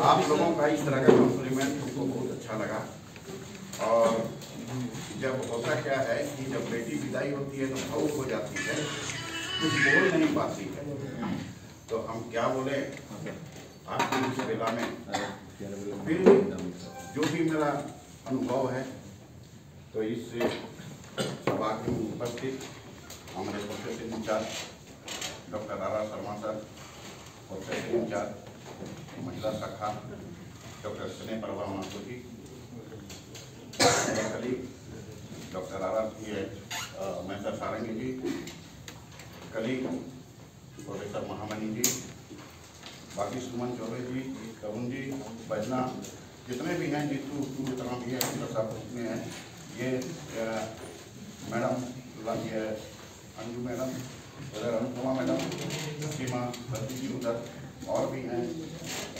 आप लोगों का इस तरह का कॉम्प्लीमेंट हमको बहुत अच्छा लगा। और जब होता क्या है कि जब बेटी विदाई होती है तो भावुक हो जाती है, कुछ बोल नहीं पाती है, तो हम क्या बोले आपकी इस बेला में। फिर जो भी मेरा अनुभव है तो इस सभा के उपस्थित हमारे professor incharge doctor R Sharma sir, professor incharge महिला शाखा doctor Sneh Prabha Mathur ji, colleague doctor मैसर सारंगी जी, कलीग प्रोफेसर महामनी जी, बाकी सुमन चौबे जी, करुण जी, बजना, जितने भी हैं, जीतू जितना भी है सब उसमें हैं। ये मैडम, ये अंजू मैडम, उधर अनुपमा मैडम, सीमा भर्ती जी उधर, और भी हैं,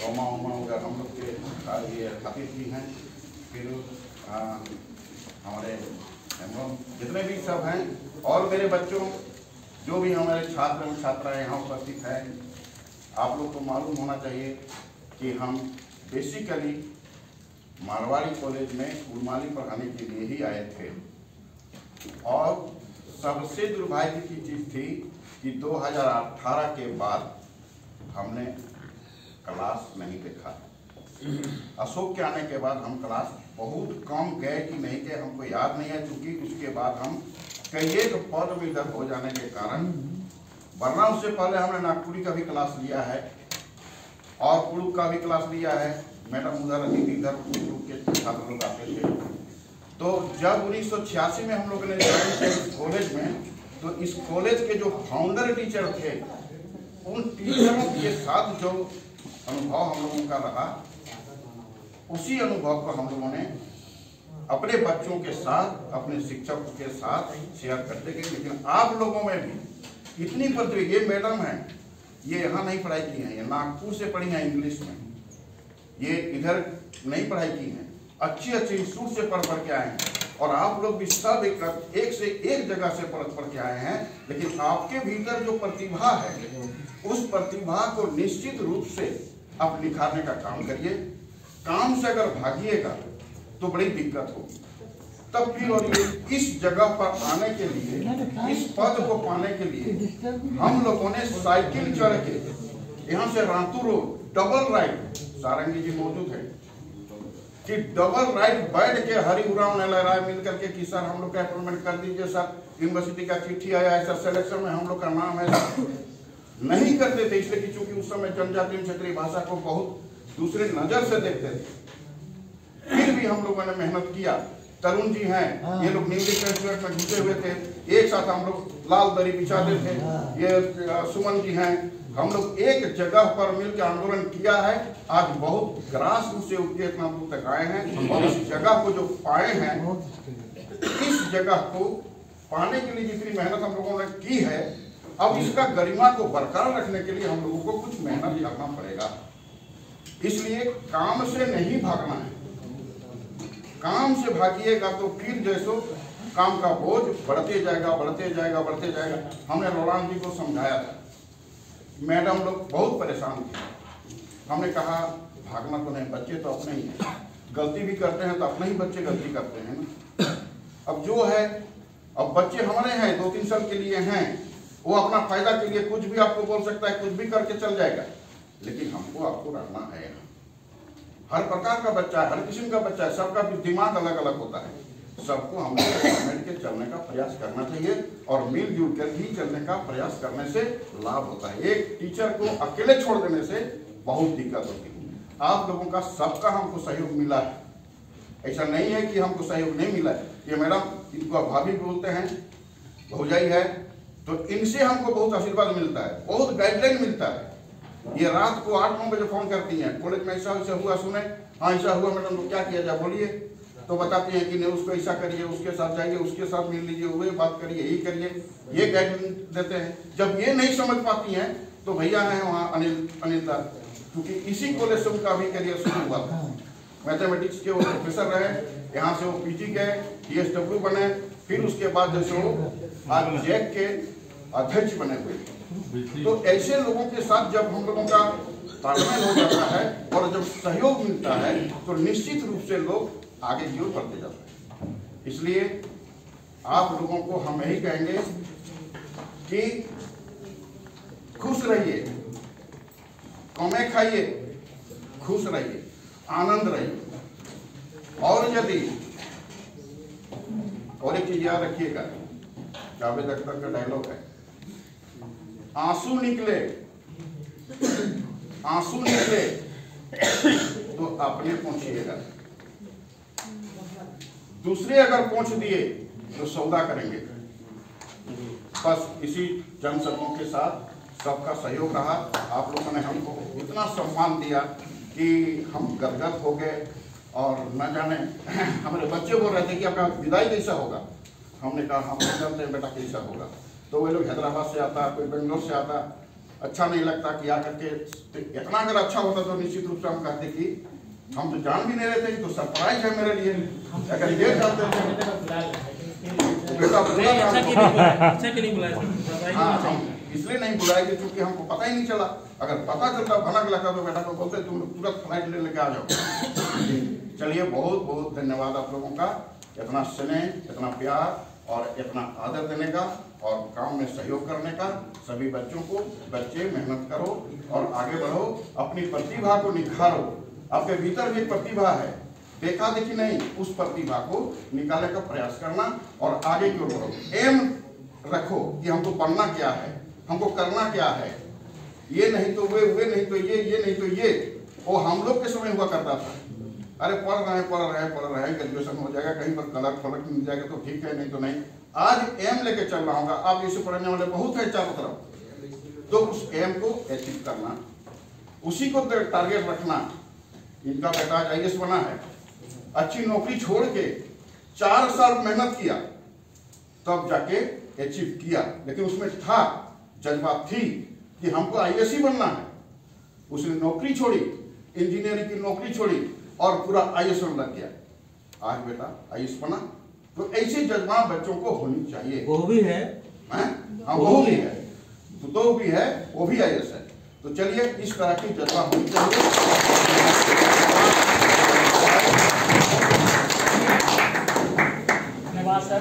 रोमा उमा उधर हम लोग के ये खातिर भी हैं। फिर हमारे जितने भी सब हैं, और मेरे बच्चों, जो भी हमारे छात्र एवं छात्राएँ यहाँ उपस्थित हैं, आप लोग को मालूम होना चाहिए कि हम बेसिकली मारवाड़ी कॉलेज में फूलमाली पढ़ाने के लिए ही आए थे। और सबसे दुर्भाग्य की चीज़ थी कि 2018 के बाद हमने क्लास नहीं देखा। अशोक के आने के बाद हम क्लास बहुत कम गए कि नहीं गए हमको याद नहीं है, क्योंकि उसके बाद हम कई एक पद में इधर हो जाने के कारण, वरना उससे पहले हमने नागपुरी का भी क्लास लिया है और कुड़ुक का भी क्लास लिया है। मैडम उधर इधर कुड़ुक के छात्र लोग आते थे। तो जब 1986 में हम लोगों ने ज्वाइन किया इस कॉलेज में, तो इस कॉलेज के जो फाउंडर टीचर थे, उन टीचरों के साथ जो अनुभव हम लोगों का रहा, उसी अनुभव को हम लोगों ने अपने बच्चों के साथ, अपने शिक्षकों के साथ शेयर करते गए। लेकिन आप लोगों में भी इतनी प्रतिभा, ये मैडम है, ये यहाँ नहीं पढ़ाई की हैं, ये नागपुर से पढ़ी हैं इंग्लिश में, ये इधर नहीं पढ़ाई की हैं, अच्छी अच्छी इंस्टीट्यूट से पढ़ के आए हैं। और आप लोग भी सब एक से एक जगह से पढ़ के आए हैं। लेकिन आपके भीतर जो प्रतिभा है, उस प्रतिभा को निश्चित रूप से आप निखारने का काम करिए। काम से अगर भागिएगा तो बड़ी दिक्कत होगी। तब फिर और ये इस जगह पर आने के लिए, इस पद को पाने के लिए हम लोगों ने साइकिल चढ़ के यहाँ से रातू रोड डबल राइड, सारंगी जी मौजूद है, कि डबल राइड बैठ के हरी उराव ने लहराए मिल करके कि सर हम लोग का अपॉइंटमेंट कर दीजिए, सर यूनिवर्सिटी का चिट्ठी आया है, सर सिलेक्शन में हम लोग का नाम है। नहीं करते थे इसलिए कि चूंकि उस समय जनजातीय क्षेत्रीय भाषा को बहुत दूसरे नजर से देखते थे। फिर भी हम लोगों ने मेहनत किया। तरुण जी हैं, ये लोग न्यूली ग्रेजुएट में घुसे हुए थे, एक साथ हम लोग लाल दरी बिछाते थे। ये सुमन जी हैं, हम लोग एक जगह पर मिलकर आंदोलन किया है। आज बहुत ग्रास रूट से उठ के इतना दूर तक आए हैं, और इस जगह को जो पाए हैं, इस जगह को पाने के लिए जितनी मेहनत हम लोगों ने की है, अब इसका गरिमा को बरकरार रखने के लिए हम लोगों को कुछ मेहनत करना पड़ेगा। इसलिए काम से नहीं भागना है। काम से भागिएगा तो फिर जैसो काम का बोझ बढ़ते जाएगा, बढ़ते जाएगा, बढ़ते जाएगा। हमने रोलान जी को समझाया था, मैडम लोग बहुत परेशान थे। हमने कहा भागना तो नहीं, बच्चे तो अपने ही हैं, गलती भी करते हैं तो अपने ही बच्चे गलती करते हैं ना। अब जो है, अब बच्चे हमारे हैं, 2-3 साल के लिए हैं, वो अपना फायदा के लिए कुछ भी आपको बोल सकता है, कुछ भी करके चल जाएगा। लेकिन हमको आपको रहना है यहाँ। हर प्रकार का बच्चा है, हर किस्म का बच्चा है, सबका भी दिमाग अलग अलग होता है। सबको हमको मिल के चलने का प्रयास करना चाहिए, और मिलजुल कर ही चलने का प्रयास करने से लाभ होता है। एक टीचर को अकेले छोड़ देने से बहुत दिक्कत होती है। आप लोगों का सबका हमको सहयोग मिला है, ऐसा नहीं है कि हमको सहयोग नहीं मिला है। ये मैडम, इनको भाभी बोलते हैं, भौजाई है, तो इनसे हमको बहुत आशीर्वाद मिलता है, बहुत गाइडलाइन मिलता है। ये रात को 8-9 बजे फोन करती हैं, कॉलेज में ऐसा ऐसा हुआ, सुने हाँ ऐसा हुआ मैडम, तो क्या किया जाए बोलिए। तो बताती हैं कि नहीं उसको ऐसा करिए, उसके साथ जाइए, उसके साथ मिल लीजिए, वो बात करिए, यही करिए, ये गाइडलाइन देते हैं। जब ये नहीं समझ पाती हैं तो भैया हैं वहाँ अनिता, क्योंकि इसी कॉलेज से उनका भी करियर शुरू हुआ था। मैथमेटिक्स के वो प्रोफेसर रहे, यहाँ से वो PG गए, DSW बने, फिर उसके बाद जैसे वो आज जैक के अध्यक्ष बने हुए थे। तो ऐसे लोगों के साथ जब हम लोगों का तालमेल हो जाता है और जब सहयोग मिलता है तो निश्चित रूप से लोग आगे की ओर बढ़ते जाते हैं। इसलिए आप लोगों को हम यही कहेंगे कि खुश रहिए, कमाई खाइए, खुश रहिए, आनंद रहिए। और यदि और एक चीज याद रखिएगा, जावेद अख्तर का डायलॉग है, आंसू निकले तो अपने पहुंचिएगा, दूसरे अगर पहुंच दिए तो सौदा करेंगे। बस इसी जनसभाओं के साथ सबका सहयोग रहा। आप लोगों ने हमको इतना सम्मान दिया कि हम गदगद हो गए। और न जाने हमारे बच्चे बोल रहे थे कि आपका विदाई कैसा होगा। हमने कहा हम जानते हैं बेटा कैसा होगा। तो वे लोग हैदराबाद से आता, कोई बेंगलोर से आता, अच्छा नहीं लगता कि आकर के। इतना अगर अच्छा होता तो निश्चित रूप से हम कहते कि हम तो जान भी नहीं रहे थे, तो सरप्राइज है मेरे लिए। अगर ये जानते थे बेटा इसलिए नहीं बुलाएंगे क्योंकि हमको पता ही नहीं चला। अगर पता चलता भनक लगता तो बेटा को बोलते तुम तुरंत फ्लाइट लेके आ जाओ। चलिए, बहुत बहुत धन्यवाद आप लोगों का, इतना स्नेह, इतना प्यार और इतना आदर देने का और काम में सहयोग करने का। सभी बच्चों को, बच्चे मेहनत करो और आगे बढ़ो, अपनी प्रतिभा को निखारो। आपके भीतर भी प्रतिभा है, देखा देखी नहीं, उस प्रतिभा को निकालने का प्रयास करना और आगे की ओर बढ़ो। एम रखो कि हमको पढ़ना क्या है, हमको करना क्या है। ये नहीं तो वे नहीं तो ये नहीं तो ये। वो हम लोग के समय हुआ करता था, अरे पढ़ रहे हैं, ग्रेजुएशन हो जाएगा, कहीं पर कलर फलक मिल जाएगा तो ठीक है, नहीं तो नहीं। आज एम लेके चल रहा हूँ। आप इसे पढ़ने वाले बहुत है चारों तरफ, तो उस एम को अचीव करना, उसी को टारगेट रखना। इनका बेटा IAS बना है, अच्छी नौकरी छोड़ के 4 साल मेहनत किया तब जाके अचीव किया। लेकिन उसमें था जज्बात थी कि हमको IAS ही बनना है। उसने नौकरी छोड़ी, इंजीनियरिंग की नौकरी छोड़ी और पूरा IAS में लग गया। आज बेटा IAS बना। तो ऐसे जज्बात बच्चों को होनी चाहिए। वो भी है, हाँ वो भी है, तो भी है, वो भी IAS है। तो चलिए, इस तरह की जज्बा होनी चाहिए। धन्यवाद सर।